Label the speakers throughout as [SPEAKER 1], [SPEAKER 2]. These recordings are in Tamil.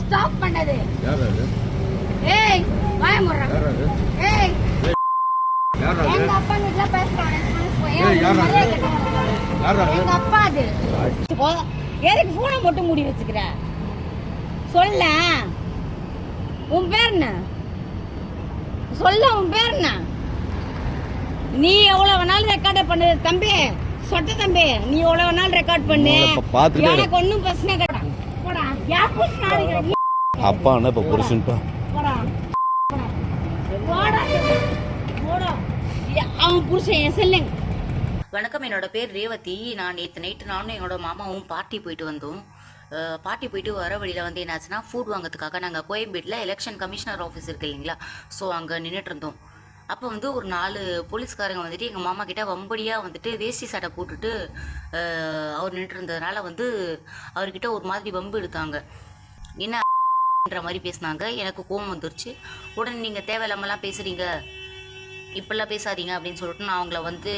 [SPEAKER 1] ஸ்டாப் பண்ணது? ஏய் வாய முறா. ஏய் எங்க அப்பா கிட்ட பேசுறானே எங்க அப்பா அது எதுக்கு போனை போட்டு மூடி வச்சுக்கிற? சொல்ல உன் பேர் என்ன? சொல்ல உன் பேர் என்ன? நீ எவ்வளவு வேணாலும் ரெக்கார்ட் பண்ணு தம்பி, சொட்ட தம்பி, நீ எவ்வளவு வேணாலும் ரெக்கார்ட் பண்ணு, எனக்கு ஒன்னும் பிரச்சனை கிடையாது. போடா யா புருஷன்
[SPEAKER 2] அப்பா என்ன இப்ப புருஷன்ப்பா.
[SPEAKER 1] போடா போடா போடா அவன் புருஷன் செல்லுங்க.
[SPEAKER 3] வணக்கம், என்னோட பேர் ரேவதி. நான் நேற்று நைட்டு நானும் என்னோட மாமாவும் பார்ட்டி போயிட்டு வந்தோம். பார்ட்டி போயிட்டு வர வழியில் வந்து என்னாச்சுன்னா, ஃபுட் வாங்கிறதுக்காக நாங்கள் கோயம்பேட்டில் எலெக்ஷன் கமிஷனர் ஆஃபீஸ் இருக்குது இல்லைங்களா, ஸோ அங்கே நின்றுட்டு இருந்தோம். அப்போ வந்து ஒரு 4 போலீஸ்காரங்க வந்துட்டு எங்கள் மாமா கிட்ட வம்படியாக வந்துட்டு வேஷ்டி சட்டை போட்டுட்டு அவர் நின்றுட்டு இருந்ததுனால வந்து அவர்கிட்ட ஒரு மாதிரி வம்பு எடுத்தாங்க. என்னன்ற மாதிரி பேசினாங்க. எனக்கு கோவம் வந்துருச்சு. உடனே நீங்கள் தேவையில்லாமலாம் பேசுகிறீங்க, இப்பெல்லாம் பேசாதீங்க அப்படின்னு சொல்லிட்டு நான் அவங்கள வந்து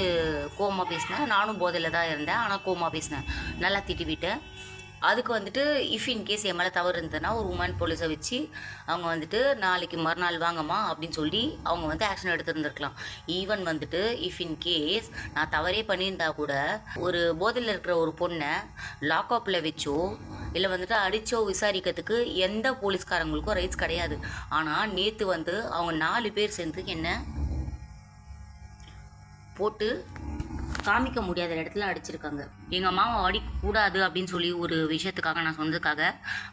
[SPEAKER 3] கோவமாக பேசினேன். நானும் போதையில் தான் இருந்தேன், ஆனால் கோவமாக பேசினேன், நல்லா திட்டி விட்டேன். அதுக்கு வந்துட்டு இஃப் இன்கேஸ் என் மேலே தவறு இருந்ததுன்னா ஒரு உமன் போலீஸை வச்சு அவங்க வந்துட்டு நாளைக்கு மறுநாள் வாங்கம்மா அப்படின்னு சொல்லி அவங்க வந்து ஆக்ஷன் எடுத்துருந்துருக்கலாம். ஈவன் வந்துட்டு இஃப் இன்கேஸ் நான் தவறே பண்ணியிருந்தா கூட ஒரு போதையில் இருக்கிற ஒரு பொண்ணை லாக்அப்பில் வச்சோ இல்லை வந்துட்டு அடித்தோ விசாரிக்கிறதுக்கு எந்த போலீஸ்காரங்களுக்கும் ரைட்ஸ் கிடையாது. ஆனால் நேற்று வந்து அவங்க 4 பேர் சேர்ந்து என்ன போட்டு காமிக்க முடியாத இடத்துல அடிச்சிருக்காங்க. எங்கள் மாமா அடிக்கூடாது அப்படின்னு சொல்லி ஒரு விஷயத்துக்காக நான் சொன்னதுக்காக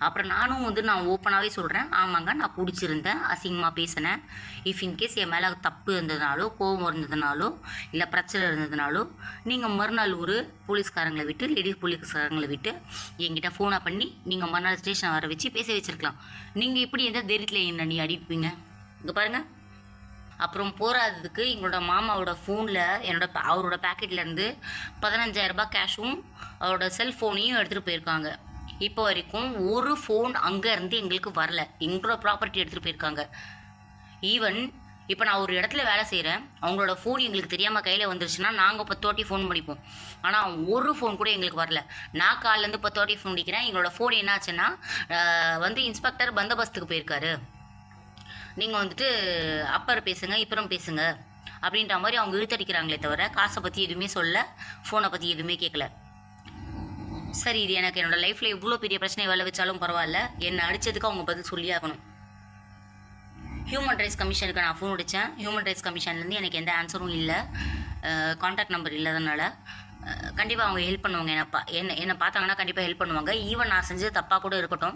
[SPEAKER 3] அப்புறம் நானும் வந்து நான் ஓப்பனாகவே சொல்கிறேன், ஆமாங்க நான் பிடிச்சிருந்தேன், அசிங்கமாக பேசினேன். இஃப் இன்கேஸ் என் மேலே தப்பு இருந்ததுனாலோ கோபம் இருந்ததுனாலோ இல்லை பிரச்சனை இருந்ததுனாலோ நீங்கள் மறுநாள் ஒரு போலீஸ்காரங்களை விட்டு லேடிஸ் போலீஸ்காரங்களை விட்டு என்கிட்ட ஃபோனை பண்ணி நீங்கள் மறுநாள் ஸ்டேஷன் வர வச்சு பேச வச்சுருக்கலாம். நீங்கள் இப்படி எந்த தைரியத்தில் என்ன நீ அடிப்பீங்க? இங்கே பாருங்கள். அப்புறம் போராததுக்கு எங்களோட மாமாவோட ஃபோனில் அவரோட பேக்கெட்லேருந்து 15,000 ரூபாய் கேஷும் அவரோட செல்ஃபோனையும் எடுத்துகிட்டு போயிருக்காங்க. இப்போ வரைக்கும் ஒரு ஃபோன் அங்கேருந்து எங்களுக்கு வரல. எங்களோட ப்ராப்பர்ட்டி எடுத்துகிட்டு போயிருக்காங்க. ஈவன் இப்போ நான் ஒரு இடத்துல வேலை செய்கிறேன், அவங்களோட ஃபோன் எங்களுக்கு தெரியாமல் கையில் வந்துருச்சுன்னா நாங்கள் 10 வாட்டி ஃபோன் பண்ணிப்போம். ஆனால் ஒரு ஃபோன் கூட எங்களுக்கு வரல. நான் காலிலேருந்து 10 வாட்டி ஃபோன் அடிக்கிறேன். எங்களோட ஃபோன் என்னாச்சுன்னா வந்து இன்ஸ்பெக்டர் பந்தோபஸ்துக்கு போயிருக்காரு, நீங்கள் வந்துட்டு அப்புறம் பேசுங்க இப்புறம் பேசுங்க அப்படின்ற மாதிரி அவங்க இழுத்தடிக்கிறாங்களே தவிர காசை பற்றி எதுவுமே சொல்ல, ஃபோனை பற்றி எதுவுமே கேட்கல. சரி, இது எனக்கு என்னோடய லைஃப்பில் எவ்வளோ பெரிய பிரச்சனை வேலை வச்சாலும் பரவாயில்ல, என்னை அடித்ததுக்கு அவங்க பதில் சொல்லி ஆகணும். ஹியூமன் ரைட்ஸ் கமிஷனுக்கு நான் ஃபோன் அடித்தேன். ஹியூமன் ரைட்ஸ் கமிஷன்லேருந்து எனக்கு எந்த ஆன்சரும் இல்லை, கான்டாக்ட் நம்பர் இல்லாதனால. கண்டிப்பாக அவங்க ஹெல்ப் பண்ணுவாங்க. என்னை பார்த்தாங்கன்னா கண்டிப்பாக ஹெல்ப் பண்ணுவாங்க. ஈவன் நான் செஞ்சது தப்பாக கூட இருக்கட்டும்,